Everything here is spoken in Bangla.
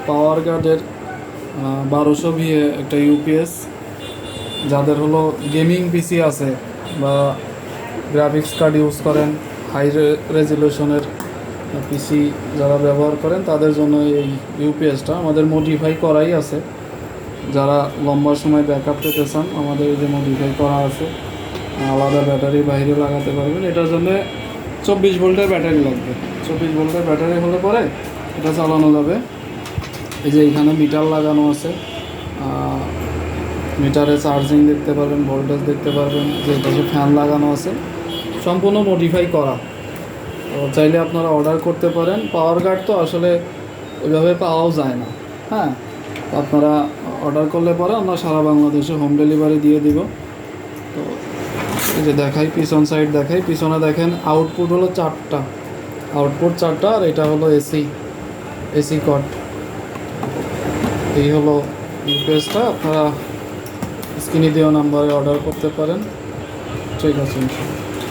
পাওয়ার গার্ডের 1200 VA একটা ইউপিএস, যাদের হলো গেমিং পিসি আছে বা গ্রাফিক্স কার্ড ইউজ করেন, হাই রেজলিউশনের পিসি যারা ব্যবহার করেন তাদের জন্য এই ইউপিএসটা আমাদের মডিফাই করাই আছে। যারা লম্বা সময় ব্যাকআপ পেতে চান, আমাদের এই যে মডিফাই করা আছে, আলাদা ব্যাটারি বাইরে লাগাতে পারবেন। এটার জন্য 24 ভোল্টের ব্যাটারি লাগবে। 24 ভোল্টের ব্যাটারি হলে পরে এটা চালানো যাবে। এই যে এখানে মিটার লাগানো আছে, মিটারে চার্জিং দেখতে পারবেন, ভোল্টেজ দেখতে পারবেন, যে পাশে ফ্যান লাগানো আছে, সম্পূর্ণ মডিফাই করা। তো চাইলে আপনারা অর্ডার করতে পারেন। পাওয়ার গার্ড তো আসলে ওইভাবে পাওয়াও যায় না, হ্যাঁ। তো আপনারা অর্ডার করলে পরে আমরা সারা বাংলাদেশে হোম ডেলিভারি দিয়ে দিব। তো এই যে দেখাই, পিছন সাইড দেখাই, পিছনে দেখেন আউটপুট হলো 4টা, আউটপুট 4টা, আর এটা হলো এসি কট। এই হলো ইউপিএসটা। আপনারা স্ক্রিনে দেওয়া নাম্বারে অর্ডার করতে পারেন। ঠিক আছে।